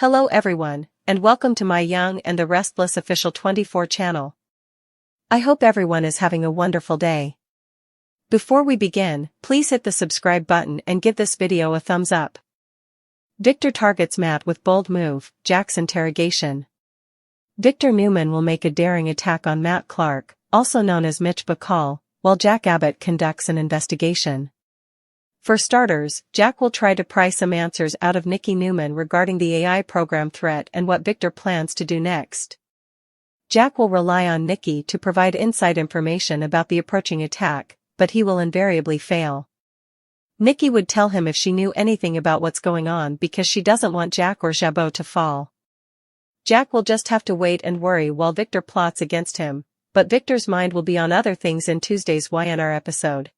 Hello everyone, and welcome to my Young and the Restless official 24 channel. I hope everyone is having a wonderful day. Before we begin, please hit the subscribe button and give this video a thumbs up. Victor targets Matt with bold move, Jack's interrogation. Victor Newman will make a daring attack on Matt Clark, also known as Mitch Bacall, while Jack Abbott conducts an investigation. For starters, Jack will try to pry some answers out of Nikki Newman regarding the AI program threat and what Victor plans to do next. Jack will rely on Nikki to provide inside information about the approaching attack, but he will invariably fail. Nikki would tell him if she knew anything about what's going on because she doesn't want Jack or Jabot to fall. Jack will just have to wait and worry while Victor plots against him, but Victor's mind will be on other things in Tuesday's YNR episode.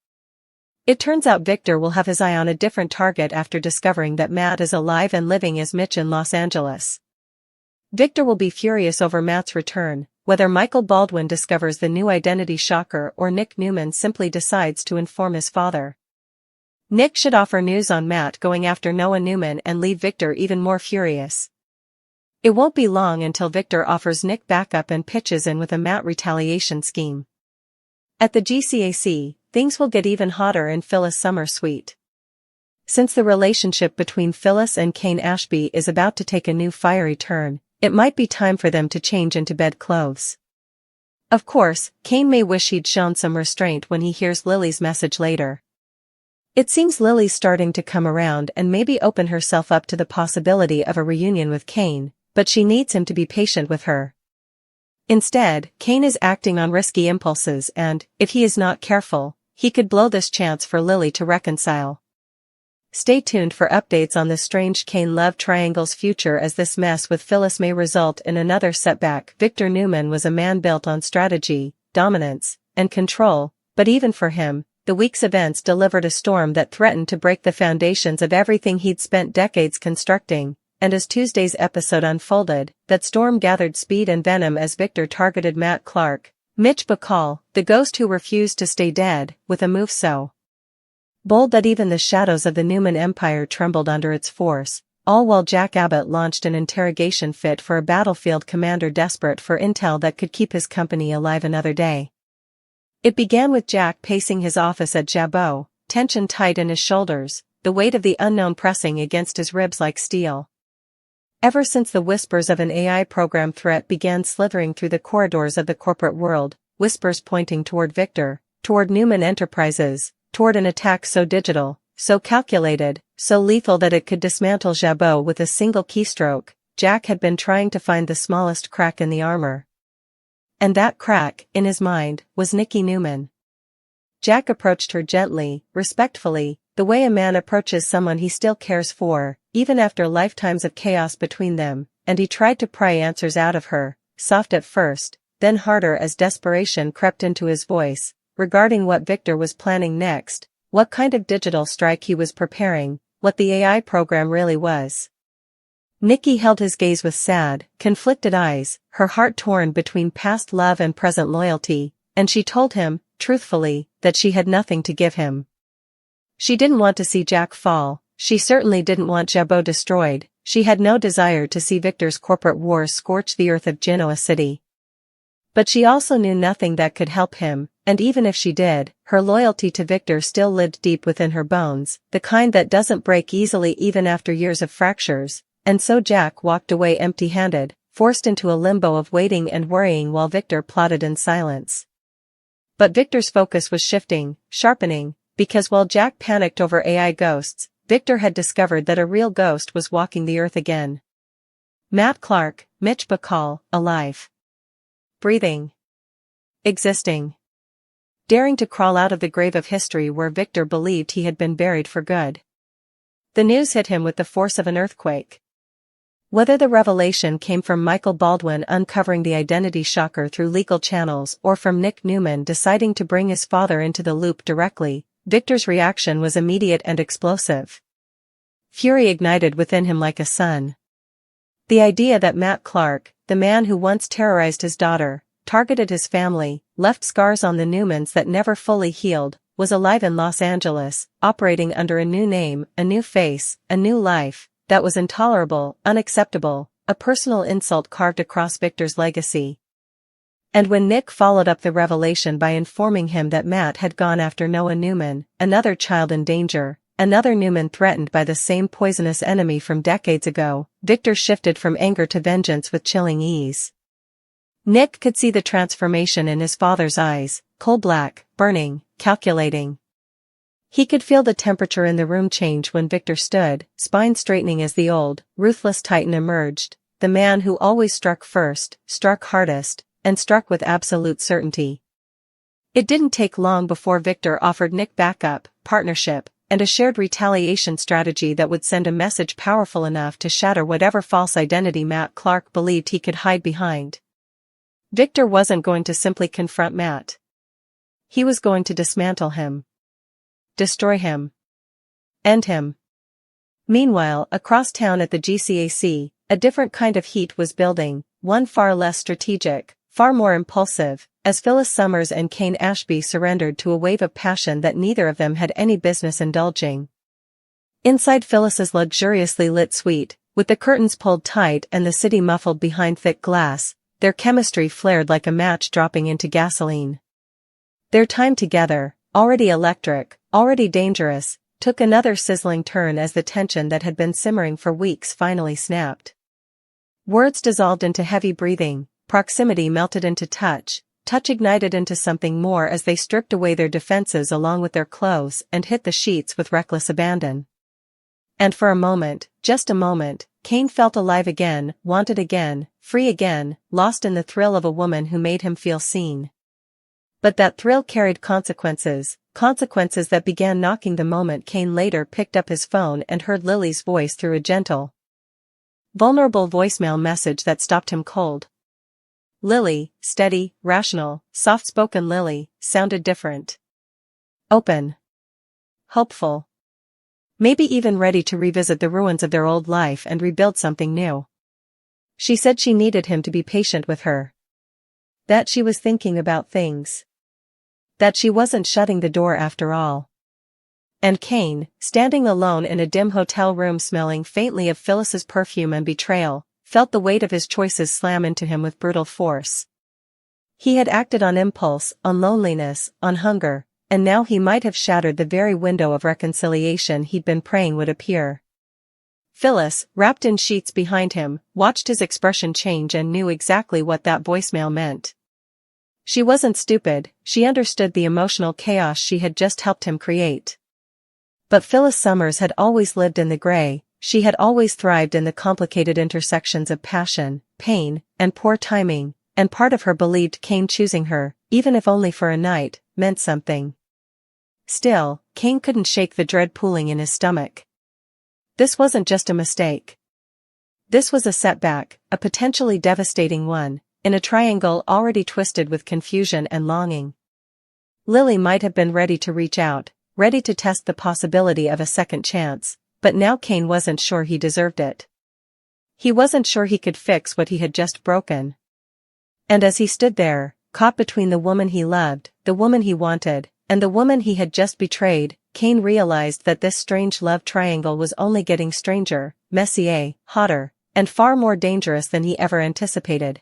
It turns out Victor will have his eye on a different target after discovering that Matt is alive and living as Mitch in Los Angeles. Victor will be furious over Matt's return, whether Michael Baldwin discovers the new identity shocker or Nick Newman simply decides to inform his father. Nick should offer news on Matt going after Noah Newman and leave Victor even more furious. It won't be long until Victor offers Nick backup and pitches in with a Matt retaliation scheme. At the GCAC, things will get even hotter in Phyllis' summer suite. Since the relationship between Phyllis and Kane Ashby is about to take a new fiery turn, it might be time for them to change into bed clothes. Of course, Kane may wish he'd shown some restraint when he hears Lily's message later. It seems Lily's starting to come around and maybe open herself up to the possibility of a reunion with Kane, but she needs him to be patient with her. Instead, Kane is acting on risky impulses and, if he is not careful, he could blow this chance for Lily to reconcile. Stay tuned for updates on the strange Kane love triangle's future as this mess with Phyllis may result in another setback. Victor Newman was a man built on strategy, dominance, and control, but even for him, the week's events delivered a storm that threatened to break the foundations of everything he'd spent decades constructing. And as Tuesday's episode unfolded, that storm gathered speed and venom as Victor targeted Matt Clark, Mitch Bacall, the ghost who refused to stay dead, with a move so bold that even the shadows of the Newman empire trembled under its force, all while Jack Abbott launched an interrogation fit for a battlefield commander desperate for intel that could keep his company alive another day. It began with Jack pacing his office at Jabot, tension tight in his shoulders, the weight of the unknown pressing against his ribs like steel. Ever since the whispers of an AI program threat began slithering through the corridors of the corporate world, whispers pointing toward Victor, toward Newman Enterprises, toward an attack so digital, so calculated, so lethal that it could dismantle Jabot with a single keystroke, Jack had been trying to find the smallest crack in the armor. And that crack, in his mind, was Nikki Newman. Jack approached her gently, respectfully, the way a man approaches someone he still cares for, even after lifetimes of chaos between them, and he tried to pry answers out of her, soft at first, then harder as desperation crept into his voice, regarding what Victor was planning next, what kind of digital strike he was preparing, what the AI program really was. Nikki held his gaze with sad, conflicted eyes, her heart torn between past love and present loyalty, and she told him, truthfully, that she had nothing to give him. She didn't want to see Jack fall, she certainly didn't want Jabot destroyed, she had no desire to see Victor's corporate wars scorch the earth of Genoa City. But she also knew nothing that could help him, and even if she did, her loyalty to Victor still lived deep within her bones, the kind that doesn't break easily even after years of fractures, and so Jack walked away empty-handed, forced into a limbo of waiting and worrying while Victor plotted in silence. But Victor's focus was shifting, sharpening, because while Jack panicked over AI ghosts, Victor had discovered that a real ghost was walking the earth again. Matt Clark, Mitch Bacall, alive. Breathing. Existing. Daring to crawl out of the grave of history where Victor believed he had been buried for good. The news hit him with the force of an earthquake. Whether the revelation came from Michael Baldwin uncovering the identity shocker through legal channels or from Nick Newman deciding to bring his father into the loop directly, Victor's reaction was immediate and explosive. Fury ignited within him like a sun. The idea that Matt Clark, the man who once terrorized his daughter, targeted his family, left scars on the Newmans that never fully healed, was alive in Los Angeles, operating under a new name, a new face, a new life, that was intolerable, unacceptable, a personal insult carved across Victor's legacy. And when Nick followed up the revelation by informing him that Matt had gone after Noah Newman, another child in danger, another Newman threatened by the same poisonous enemy from decades ago, Victor shifted from anger to vengeance with chilling ease. Nick could see the transformation in his father's eyes, coal-black, burning, calculating. He could feel the temperature in the room change when Victor stood, spine straightening as the old, ruthless Titan emerged, the man who always struck first, struck hardest, and struck with absolute certainty. It didn't take long before Victor offered Nick backup, partnership, and a shared retaliation strategy that would send a message powerful enough to shatter whatever false identity Matt Clark believed he could hide behind. Victor wasn't going to simply confront Matt. He was going to dismantle him. Destroy him. End him. Meanwhile, across town at the GCAC, a different kind of heat was building, one far less strategic, far more impulsive, as Phyllis Summers and Kane Ashby surrendered to a wave of passion that neither of them had any business indulging. Inside Phyllis's luxuriously lit suite, with the curtains pulled tight and the city muffled behind thick glass, their chemistry flared like a match dropping into gasoline. Their time together, already electric, already dangerous, took another sizzling turn as the tension that had been simmering for weeks finally snapped. Words dissolved into heavy breathing, proximity melted into touch ignited into something more as they stripped away their defenses along with their clothes and hit the sheets with reckless abandon. And for a moment, just a moment, Kane felt alive again, wanted again, free again, lost in the thrill of a woman who made him feel seen. But that thrill carried consequences that began knocking the moment Kane later picked up his phone and heard Lily's voice through a gentle, vulnerable voicemail message that stopped him cold. Lily, steady, rational, soft-spoken Lily, sounded different. Open. Hopeful. Maybe even ready to revisit the ruins of their old life and rebuild something new. She said she needed him to be patient with her. That she was thinking about things. That she wasn't shutting the door after all. And Kane, standing alone in a dim hotel room smelling faintly of Phyllis's perfume and betrayal, felt the weight of his choices slam into him with brutal force. He had acted on impulse, on loneliness, on hunger, and now he might have shattered the very window of reconciliation he'd been praying would appear. Phyllis, wrapped in sheets behind him, watched his expression change and knew exactly what that voicemail meant. She wasn't stupid, she understood the emotional chaos she had just helped him create. But Phyllis Summers had always lived in the gray. She had always thrived in the complicated intersections of passion, pain, and poor timing, and part of her believed Kane choosing her, even if only for a night, meant something. Still, Kane couldn't shake the dread pooling in his stomach. This wasn't just a mistake. This was a setback, a potentially devastating one, in a triangle already twisted with confusion and longing. Lily might have been ready to reach out, ready to test the possibility of a second chance. But now Kane wasn't sure he deserved it. He wasn't sure he could fix what he had just broken. And as he stood there, caught between the woman he loved, the woman he wanted, and the woman he had just betrayed, Kane realized that this strange love triangle was only getting stranger, messier, hotter, and far more dangerous than he ever anticipated.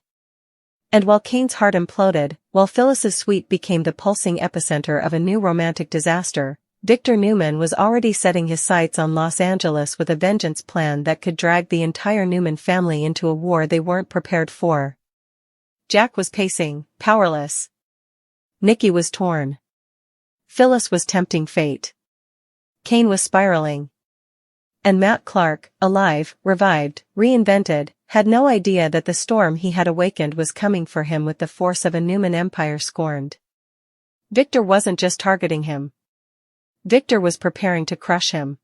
And while Kane's heart imploded, while Phyllis's suite became the pulsing epicenter of a new romantic disaster, Victor Newman was already setting his sights on Los Angeles with a vengeance plan that could drag the entire Newman family into a war they weren't prepared for. Jack was pacing, powerless. Nikki was torn. Phyllis was tempting fate. Kane was spiraling. And Matt Clark, alive, revived, reinvented, had no idea that the storm he had awakened was coming for him with the force of a Newman empire scorned. Victor wasn't just targeting him. Victor was preparing to crush him.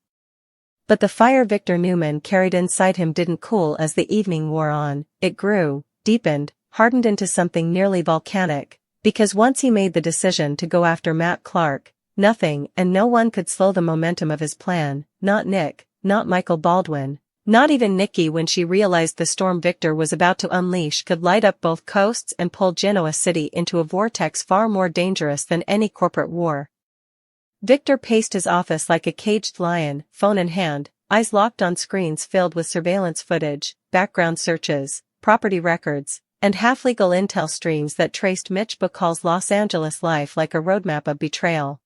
But the fire Victor Newman carried inside him didn't cool as the evening wore on, it grew, deepened, hardened into something nearly volcanic, because once he made the decision to go after Matt Clark, nothing and no one could slow the momentum of his plan, not Nick, not Michael Baldwin, not even Nikki when she realized the storm Victor was about to unleash could light up both coasts and pull Genoa City into a vortex far more dangerous than any corporate war. Victor paced his office like a caged lion, phone in hand, eyes locked on screens filled with surveillance footage, background searches, property records, and half-legal intel streams that traced Mitch Bacall's Los Angeles life like a roadmap of betrayal.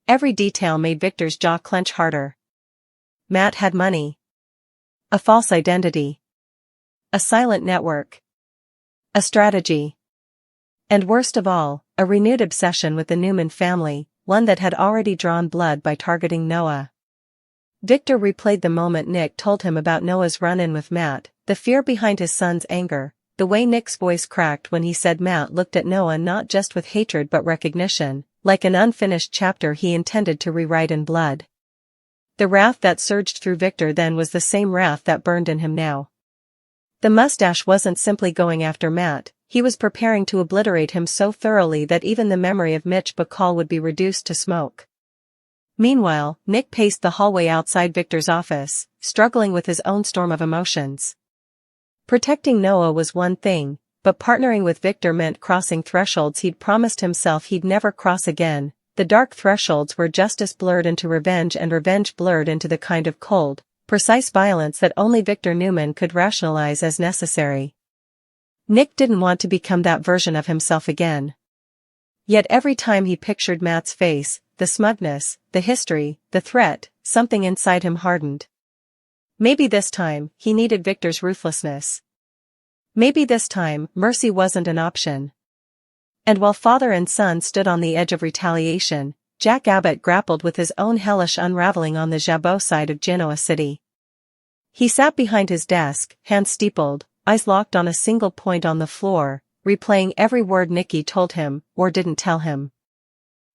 Every detail made Victor's jaw clench harder. Matt had money. A false identity. A silent network. A strategy. And worst of all, a renewed obsession with the Newman family, one that had already drawn blood by targeting Noah. Victor replayed the moment Nick told him about Noah's run-in with Matt, the fear behind his son's anger, the way Nick's voice cracked when he said Matt looked at Noah not just with hatred but recognition, like an unfinished chapter he intended to rewrite in blood. The wrath that surged through Victor then was the same wrath that burned in him now. The mustache wasn't simply going after Matt, he was preparing to obliterate him so thoroughly that even the memory of Mitch Bacall would be reduced to smoke. Meanwhile, Nick paced the hallway outside Victor's office, struggling with his own storm of emotions. Protecting Noah was one thing, but partnering with Victor meant crossing thresholds he'd promised himself he'd never cross again. The dark thresholds where justice blurred into revenge and revenge blurred into the kind of cold, precise violence that only Victor Newman could rationalize as necessary. Nick didn't want to become that version of himself again. Yet every time he pictured Matt's face, the smugness, the history, the threat, something inside him hardened. Maybe this time, he needed Victor's ruthlessness. Maybe this time, mercy wasn't an option. And while father and son stood on the edge of retaliation, Jack Abbott grappled with his own hellish unraveling on the Jabot side of Genoa City. He sat behind his desk, hands steepled, eyes locked on a single point on the floor, replaying every word Nikki told him, or didn't tell him.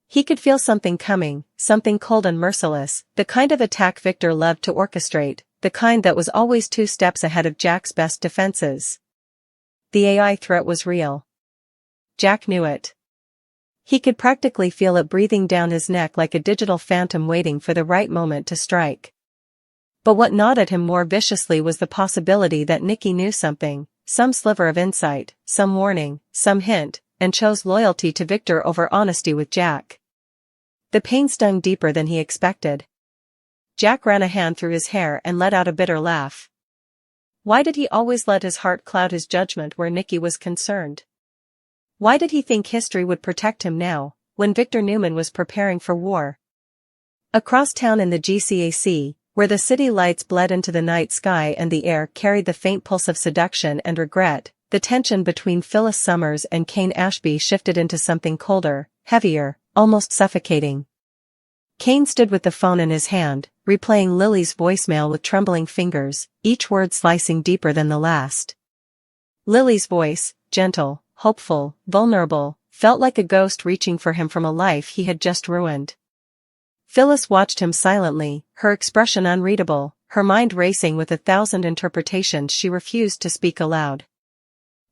He could feel something coming, something cold and merciless, the kind of attack Victor loved to orchestrate, the kind that was always 2 steps ahead of Jack's best defenses. The AI threat was real. Jack knew it. He could practically feel it breathing down his neck like a digital phantom waiting for the right moment to strike. But what gnawed at him more viciously was the possibility that Nikki knew something, some sliver of insight, some warning, some hint, and chose loyalty to Victor over honesty with Jack. The pain stung deeper than he expected. Jack ran a hand through his hair and let out a bitter laugh. Why did he always let his heart cloud his judgment where Nikki was concerned? Why did he think history would protect him now, when Victor Newman was preparing for war? Across town in the GCAC, where the city lights bled into the night sky and the air carried the faint pulse of seduction and regret, the tension between Phyllis Summers and Kane Ashby shifted into something colder, heavier, almost suffocating. Kane stood with the phone in his hand, replaying Lily's voicemail with trembling fingers, each word slicing deeper than the last. Lily's voice, gentle, hopeful, vulnerable, felt like a ghost reaching for him from a life he had just ruined. Phyllis watched him silently, her expression unreadable, her mind racing with 1,000 interpretations she refused to speak aloud.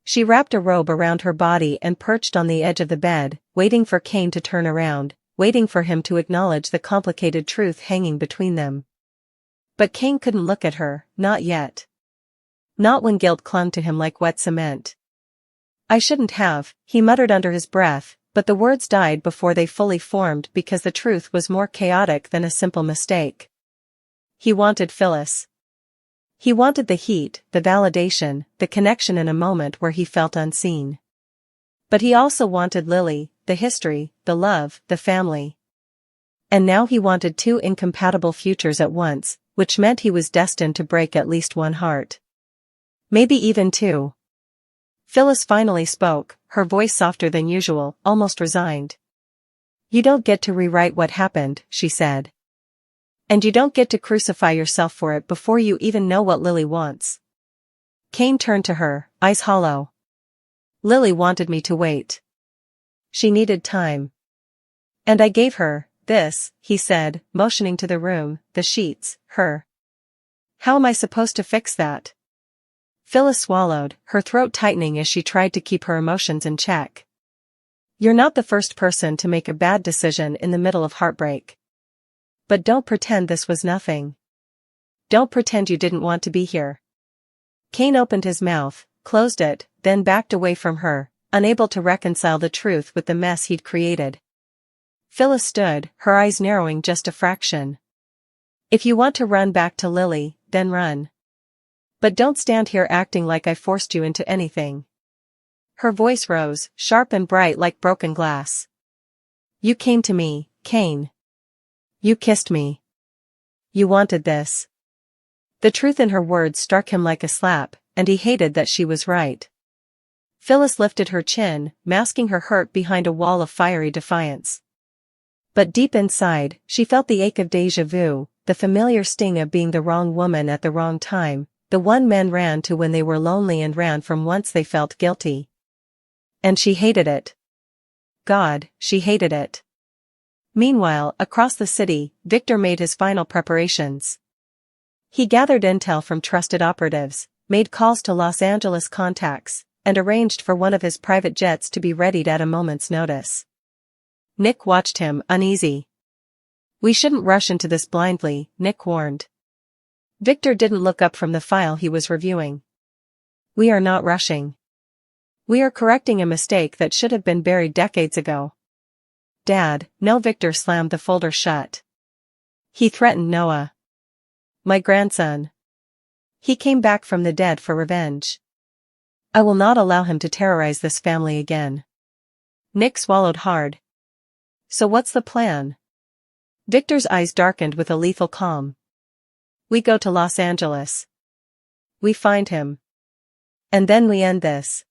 She wrapped a robe around her body and perched on the edge of the bed, waiting for Kane to turn around, waiting for him to acknowledge the complicated truth hanging between them. But Kane couldn't look at her, not yet. Not when guilt clung to him like wet cement. "I shouldn't have," he muttered under his breath, but the words died before they fully formed because the truth was more chaotic than a simple mistake. He wanted Phyllis. He wanted the heat, the validation, the connection in a moment where he felt unseen. But he also wanted Lily, the history, the love, the family. And now he wanted 2 incompatible futures at once, which meant he was destined to break at least one heart. Maybe even 2. Phyllis finally spoke, her voice softer than usual, almost resigned. "You don't get to rewrite what happened," she said. "And you don't get to crucify yourself for it before you even know what Lily wants." Kane turned to her, eyes hollow. "Lily wanted me to wait. She needed time. And I gave her this," he said, motioning to the room, the sheets, her. "How am I supposed to fix that?" Phyllis swallowed, her throat tightening as she tried to keep her emotions in check. "You're not the first person to make a bad decision in the middle of heartbreak. But don't pretend this was nothing. Don't pretend you didn't want to be here." Kane opened his mouth, closed it, then backed away from her, unable to reconcile the truth with the mess he'd created. Phyllis stood, her eyes narrowing just a fraction. If you want to run back to Lily, then run. But don't stand here acting like I forced you into anything. Her voice rose, sharp and bright like broken glass. You came to me, Kane. You kissed me. You wanted this. The truth in her words struck him like a slap, and he hated that she was right. Phyllis lifted her chin, masking her hurt behind a wall of fiery defiance. But deep inside, she felt the ache of déjà vu, the familiar sting of being the wrong woman at the wrong time, the one men ran to when they were lonely and ran from once they felt guilty. And she hated it. God, she hated it. Meanwhile, across the city, Victor made his final preparations. He gathered intel from trusted operatives, made calls to Los Angeles contacts, and arranged for one of his private jets to be readied at a moment's notice. Nick watched him, uneasy. We shouldn't rush into this blindly, Nick warned. Victor didn't look up from the file he was reviewing. We are not rushing. We are correcting a mistake that should have been buried decades ago. Dad, no. Victor slammed the folder shut. He threatened Noah. My grandson. He came back from the dead for revenge. I will not allow him to terrorize this family again. Nick swallowed hard. So what's the plan? Victor's eyes darkened with a lethal calm. We go to Los Angeles. We find him. And then we end this.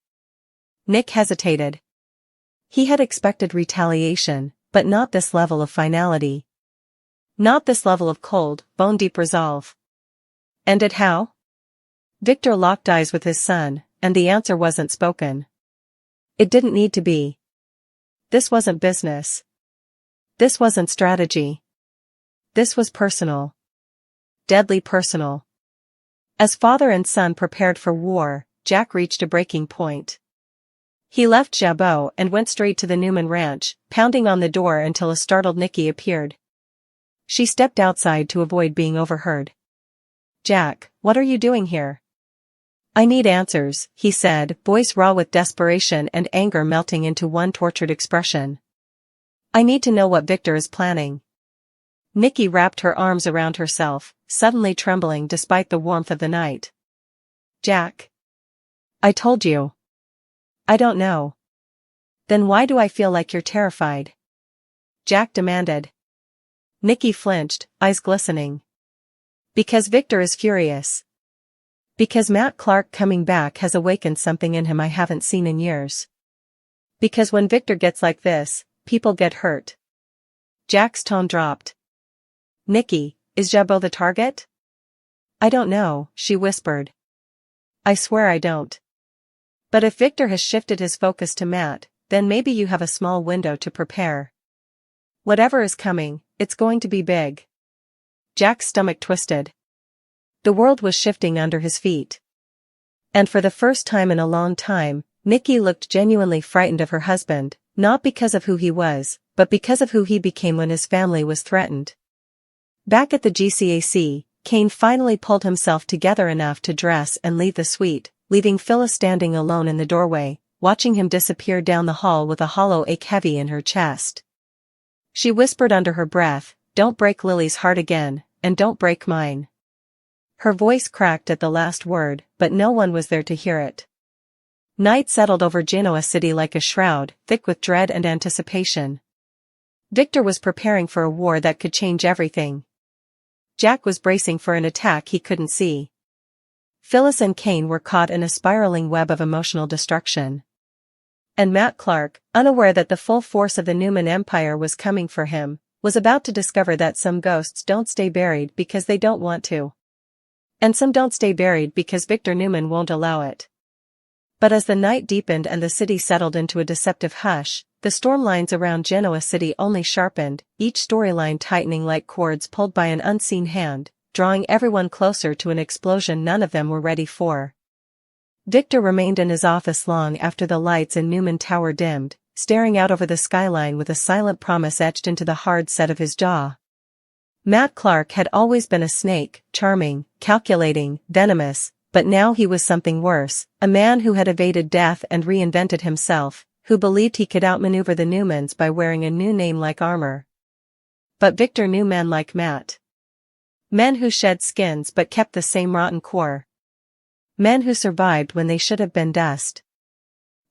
Nick hesitated. He had expected retaliation, but not this level of finality. Not this level of cold, bone-deep resolve. End it how? Victor locked eyes with his son, and the answer wasn't spoken. It didn't need to be. This wasn't business. This wasn't strategy. This was personal. Deadly personal. As father and son prepared for war, Jack reached a breaking point. He left Jabot and went straight to the Newman ranch, pounding on the door until a startled Nikki appeared. She stepped outside to avoid being overheard. Jack, what are you doing here? I need answers, he said, voice raw with desperation and anger melting into one tortured expression. I need to know what Victor is planning. Nikki wrapped her arms around herself, suddenly trembling despite the warmth of the night. Jack. I told you. I don't know. Then why do I feel like you're terrified? Jack demanded. Nikki flinched, eyes glistening. Because Victor is furious. Because Matt Clark coming back has awakened something in him I haven't seen in years. Because when Victor gets like this, people get hurt. Jack's tone dropped. Nikki, is Jabot the target? I don't know, she whispered. I swear I don't. But if Victor has shifted his focus to Matt, then maybe you have a small window to prepare. Whatever is coming, it's going to be big. Jack's stomach twisted. The world was shifting under his feet. And for the first time in a long time, Nikki looked genuinely frightened of her husband, not because of who he was, but because of who he became when his family was threatened. Back at the GCAC, Kane finally pulled himself together enough to dress and leave the suite, leaving Phyllis standing alone in the doorway, watching him disappear down the hall with a hollow ache heavy in her chest. She whispered under her breath, "Don't break Lily's heart again, and don't break mine." Her voice cracked at the last word, but no one was there to hear it. Night settled over Genoa City like a shroud, thick with dread and anticipation. Victor was preparing for a war that could change everything. Jack was bracing for an attack he couldn't see. Phyllis and Kane were caught in a spiraling web of emotional destruction. And Matt Clark, unaware that the full force of the Newman Empire was coming for him, was about to discover that some ghosts don't stay buried because they don't want to. And some don't stay buried because Victor Newman won't allow it. But as the night deepened and the city settled into a deceptive hush, the storm lines around Genoa City only sharpened, each storyline tightening like cords pulled by an unseen hand, drawing everyone closer to an explosion none of them were ready for. Victor remained in his office long after the lights in Newman Tower dimmed, staring out over the skyline with a silent promise etched into the hard set of his jaw. Matt Clark had always been a snake, charming, calculating, venomous, but now he was something worse, a man who had evaded death and reinvented himself, who believed he could outmaneuver the Newmans by wearing a new name like armor. But Victor knew men like Matt. Men who shed skins but kept the same rotten core. Men who survived when they should have been dust.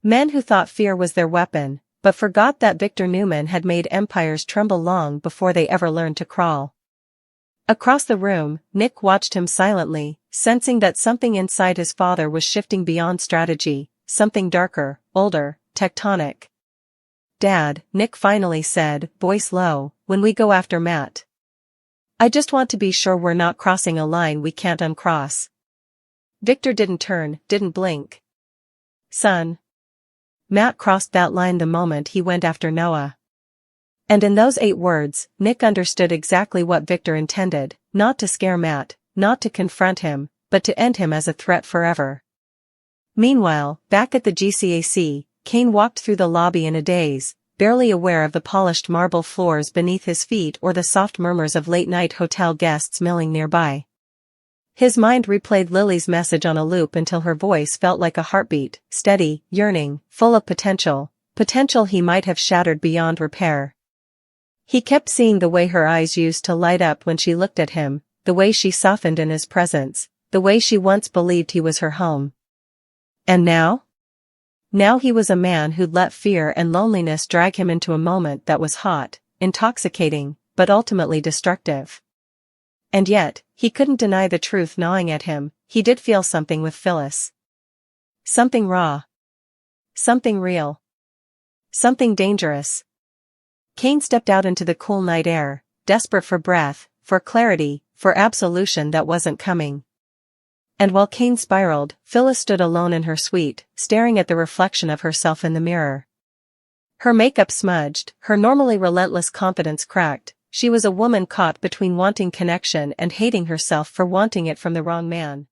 Men who thought fear was their weapon, but forgot that Victor Newman had made empires tremble long before they ever learned to crawl. Across the room, Nick watched him silently, sensing that something inside his father was shifting beyond strategy, something darker, older, tectonic. "Dad," Nick finally said, voice low, "when we go after Matt, I just want to be sure we're not crossing a line we can't uncross." Victor didn't turn, didn't blink. "Son, Matt crossed that line the moment he went after Noah." And in those 8 words, Nick understood exactly what Victor intended, not to scare Matt, not to confront him, but to end him as a threat forever. Meanwhile, back at the GCAC, Kane walked through the lobby in a daze, barely aware of the polished marble floors beneath his feet or the soft murmurs of late-night hotel guests milling nearby. His mind replayed Lily's message on a loop until her voice felt like a heartbeat, steady, yearning, full of potential he might have shattered beyond repair. He kept seeing the way her eyes used to light up when she looked at him, the way she softened in his presence, the way she once believed he was her home. And now? Now he was a man who'd let fear and loneliness drag him into a moment that was hot, intoxicating, but ultimately destructive. And yet, he couldn't deny the truth gnawing at him, he did feel something with Phyllis. Something raw. Something real. Something dangerous. Kane stepped out into the cool night air, desperate for breath, for clarity, for absolution that wasn't coming. And while Kane spiraled, Phyllis stood alone in her suite, staring at the reflection of herself in the mirror. Her makeup smudged, her normally relentless confidence cracked. She was a woman caught between wanting connection and hating herself for wanting it from the wrong man.